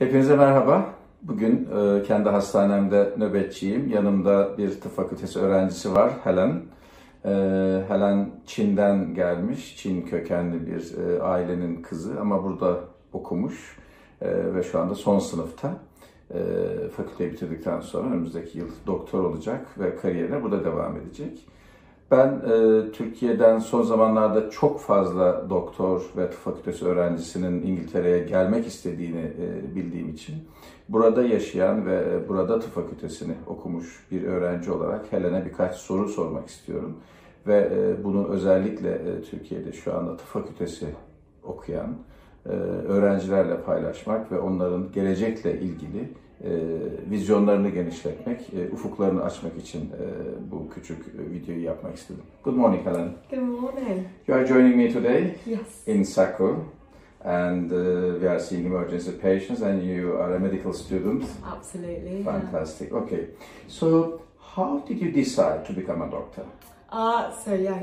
Hepinize merhaba. Bugün kendi hastanemde nöbetçiyim. Yanımda bir tıp fakültesi öğrencisi var, Helen. Helen Çin'den gelmiş. Çin kökenli bir ailenin kızı ama burada okumuş ve şu anda son sınıfta. Fakülteyi bitirdikten sonra önümüzdeki yıl doktor olacak ve kariyerine burada devam edecek. Ben Türkiye'den son zamanlarda çok fazla doktor ve tıp fakültesi öğrencisinin İngiltere'ye gelmek istediğini bildiğim için burada yaşayan ve burada tıp fakültesini okumuş bir öğrenci olarak Helen'e birkaç soru sormak istiyorum. Ve bunu özellikle Türkiye'de şu anda tıp fakültesi okuyan öğrencilerle paylaşmak ve onların gelecekle ilgili vizyonlarını genişletmek, ufuklarını açmak için bu küçük videoyu yapmak istedim. Good morning, Helen. Good morning. You are joining me today Yes. in Saku, and we are seeing emergency patients, and you are a medical student. Absolutely. Fantastic. Yeah. Okay. So, how did you decide to become a doctor?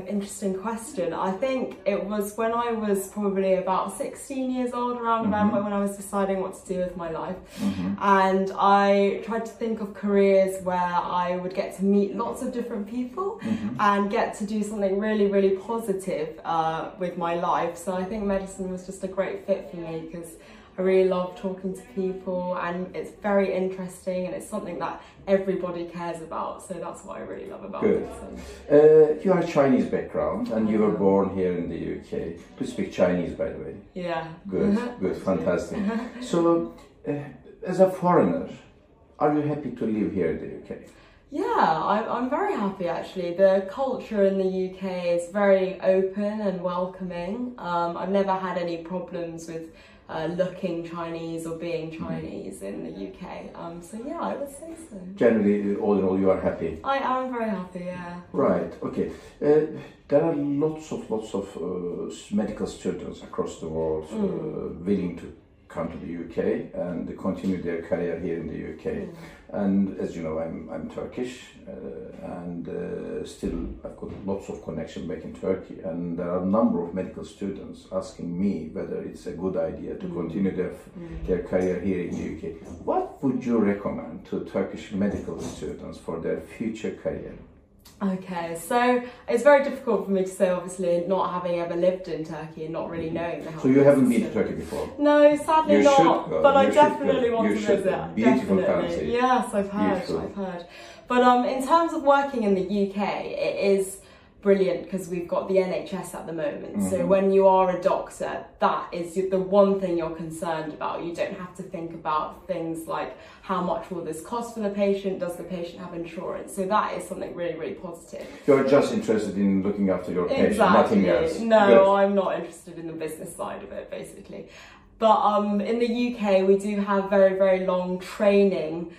Interesting question. I think it was when I was probably about 16 years old, around about when I was deciding what to do with my life. And I tried to think of careers where I would get to meet lots of different people and get to do something really, really positive with my life. So I think medicine was just a great fit for me because I really love talking to people and it's very interesting and it's something that everybody cares about. So that's what I really love about medicine. You are Chinese background and you were born here in the UK. You speak Chinese, by the way. Yeah. Good, good, fantastic. So, as a foreigner, are you happy to live here in the UK? Yeah, I'm very happy actually. The culture in the UK is very open and welcoming. I've never had any problems with looking Chinese or being Chinese in the UK. So yeah, I would say so. Generally, all in all, you are happy? I am very happy, yeah. Right, okay. There are lots of medical students across the world willing to come to the UK and continue their career here in the UK. And as you know, I'm Turkish and still I've got lots of connection back in Turkey, and there are a number of medical students asking me whether it's a good idea to continue their career here in the UK. What would you recommend to Turkish medical students for their future career? Okay, so it's very difficult for me to say, obviously, not having ever lived in Turkey and not really knowing the health. So you haven't been to Turkey before? No, sadly you not. Go. But I you definitely want to visit. Beautiful definitely. country. Yes, I've heard. But in terms of working in the UK, it is brilliant because we've got the NHS at the moment. So when you are a doctor, that is the one thing you're concerned about. You don't have to think about things like how much will this cost for the patient, does the patient have insurance? So that is something really, really positive. You're just interested in looking after your patient, nothing else. No, Good. I'm not interested in the business side of it, basically. But in the UK, we do have very, very long training.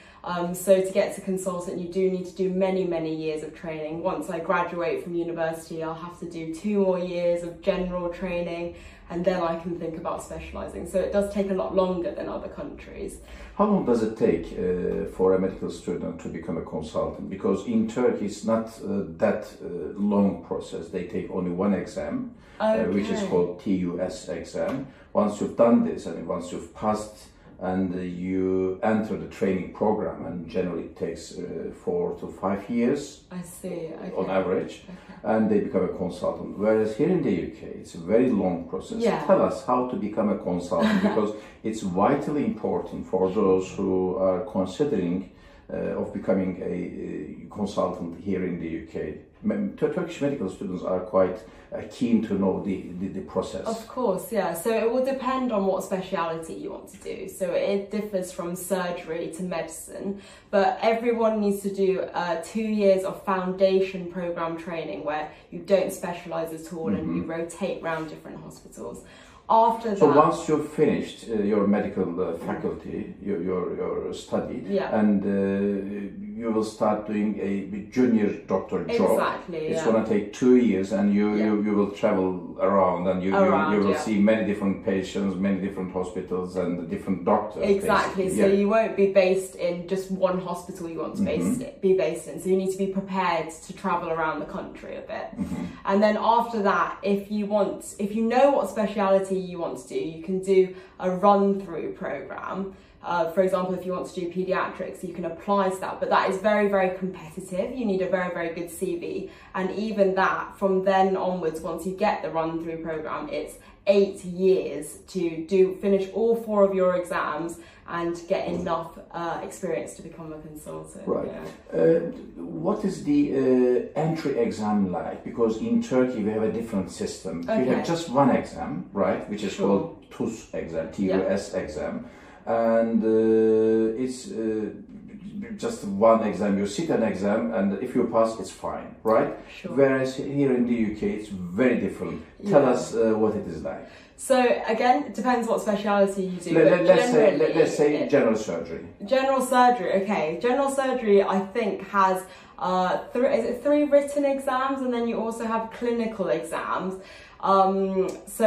So to get to consultant, you do need to do many, many years of training. Once I graduate from university, I'll have to do 2 more years of general training, and then I can think about specialising. So it does take a lot longer than other countries. How long does it take for a medical student to become a consultant? Because in Turkey, it's not that long process. They take only one exam, which is called TUS exam. Once you've done this and once you've passed and you enter the training program, and generally it takes 4 to 5 years. I see. Okay. On average, and they become a consultant. Whereas here in the UK, it's a very long process. Yeah. Tell us how to become a consultant, because it's vitally important for those who are considering of becoming a consultant here in the UK. Turkish medical students are quite keen to know the process. Of course, yeah. So it will depend on what speciality you want to do. So it differs from surgery to medicine, but everyone needs to do 2 years of foundation program training where you don't specialise at all and you rotate around different hospitals. After that, so once you've finished your medical faculty, your study, and you will start doing a junior doctor job. Exactly. It's going to take 2 years, and you will travel around, and you will see many different patients, many different hospitals, and different doctors. Exactly. Basically. So you won't be based in just one hospital you want to be based in. So you need to be prepared to travel around the country a bit. And then after that, if you know what speciality you want to do, you can do a run-through program. For example, if you want to do pediatrics, you can apply to that, but that is very, very competitive. You need a very, very good CV. And even that, from then onwards, once you get the run-through program, it's 8 years to finish all 4 of your exams and get enough experience to become a consultant. Right. Yeah. What is the entry exam like? Because in Turkey we have a different system. We have just one exam, right, which is called TUS exam, TUS exam. And it's just one exam. You sit an exam, and if you pass, it's fine, right? Sure. Whereas here in the UK, it's very different. Tell us what it is like. So again, it depends what speciality you do. Let's say general surgery. General surgery, okay. General surgery, I think, has 3 written exams, and then you also have clinical exams. So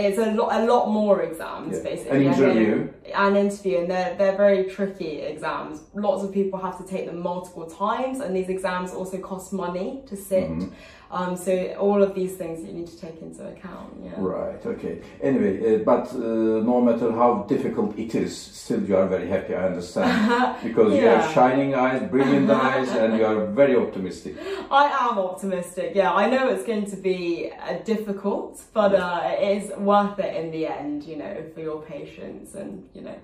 it's a lot more exams, basically. An interview. And they're very tricky exams. Lots of people have to take them multiple times, and these exams also cost money to sit. So all of these things you need to take into account. Yeah. Right. Okay. Anyway, but no matter how difficult it is, still you are very happy. I understand because you have shining eyes, brilliant eyes, and you are very optimistic. I am optimistic. Yeah, I know it's going to be difficult, but it is worth it in the end. You know, for your patients and you know.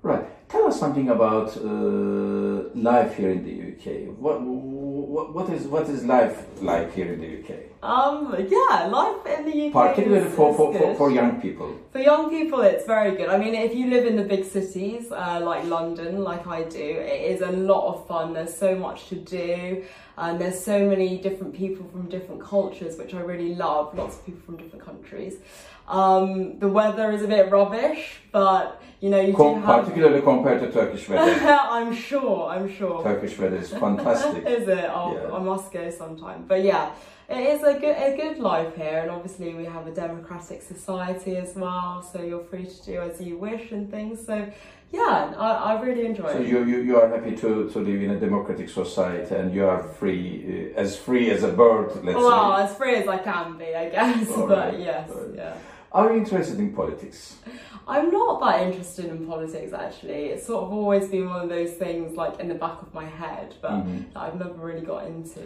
Right. Tell us something about life here in the UK. What is life like here in the UK? Life in the UK. Particularly for young people. For young people, it's very good. I mean, if you live in the big cities like London, like I do, it is a lot of fun. There's so much to do. And there's so many different people from different cultures, which I really love. Lots of people from different countries. The weather is a bit rubbish, but you know, particularly compared to Turkish weather. I'm sure. Turkish weather is fantastic. Is it? I must go sometime. But yeah, it is a good life here, and obviously we have a democratic society as well. So you're free to do as you wish and things. So yeah, I really enjoy it. So you are happy to live in a democratic society, and you are free as a bird, let's say. Well, as free as I can be, I guess. But yes, yeah. Are you interested in politics? I'm not that interested in politics, actually. It's sort of always been one of those things like in the back of my head, but that I've never really got into.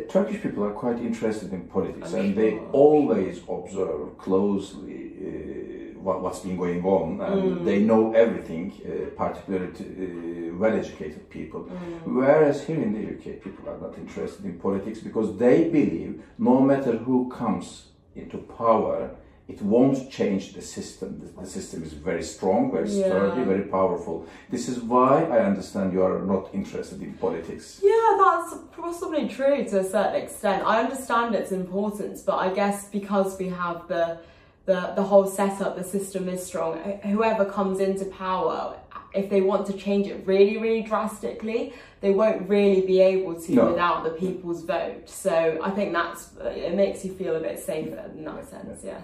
Turkish people are quite interested in politics, and they always observe closely what's been going on, and they know everything, particularly to well-educated people. Whereas here in the UK, people are not interested in politics because they believe no matter who comes into power, it won't change the system. The system is very strong, very sturdy, very powerful. This is why I understand you are not interested in politics. Yeah, that's possibly true to a certain extent. I understand its importance, but I guess because we have the whole setup, the system is strong. Whoever comes into power, if they want to change it really, really drastically, they won't really be able to without the people's vote. So I think it makes you feel a bit safer in that sense, yeah.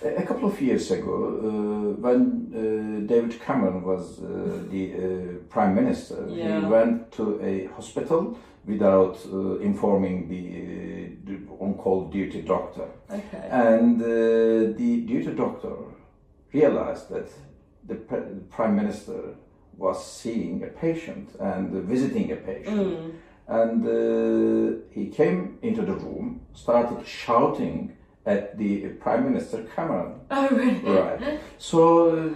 A couple of years ago, when David Cameron was the Prime Minister, he went to a hospital without informing the on-call duty doctor. Okay. And the duty doctor realized that the Prime Minister was seeing a patient and visiting a patient. And he came into the room, started shouting at the Prime Minister Cameron. Oh, really? Right. So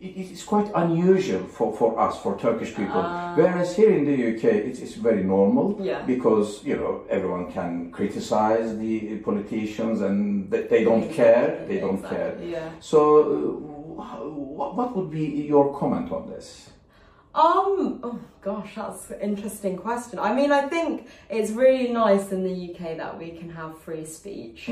it's quite unusual for us, for Turkish people. Whereas here in the UK, it's very normal because, you know, everyone can criticize the politicians and they don't care. They don't care. Yeah. So what would be your comment on this? Oh gosh, that's an interesting question. I mean, I think it's really nice in the UK that we can have free speech.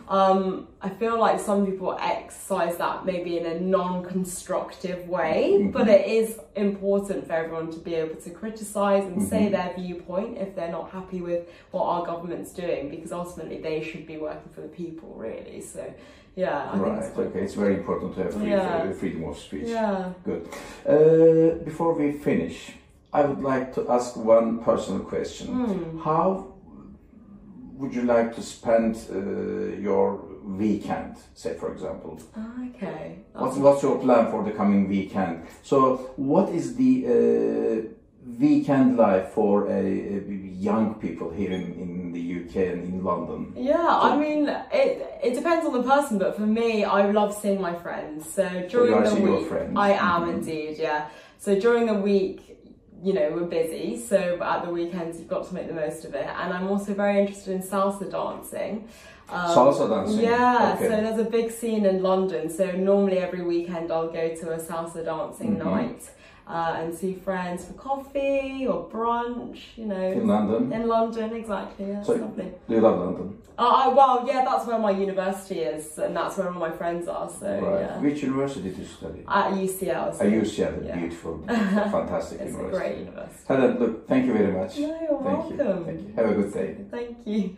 I feel like some people exercise that maybe in a non-constructive way, but it is important for everyone to be able to criticise and say their viewpoint if they're not happy with what our government's doing, because ultimately they should be working for the people, really. So yeah, I think it's okay. It's very important to have freedom of speech. Yeah. Good. Before we finish, I would like to ask one personal question. How would you like to spend your weekend, say, for example? Okay. What's your plan for the coming weekend? So, what is the weekend life for young people here in the UK and in London? Yeah, I mean, it depends on the person, but for me, I love seeing my friends. So during the week, I am indeed, yeah. So during the week, you know, we're busy, so at the weekends you've got to make the most of it. And I'm also very interested in salsa dancing. Salsa dancing? Yeah, okay. So there's a big scene in London, so normally every weekend I'll go to a salsa dancing night. And see friends for coffee or brunch, you know. In London? In London, exactly, yeah, so, lovely. Do you love London? Well, yeah, that's where my university is, and that's where all my friends are, so yeah. Which university did you study? At UCL. So, At UCL, beautiful, fantastic it's university. It's a great university. Helen, look, thank you very much. No, you're welcome. Thank you. Have a good day. Thank you.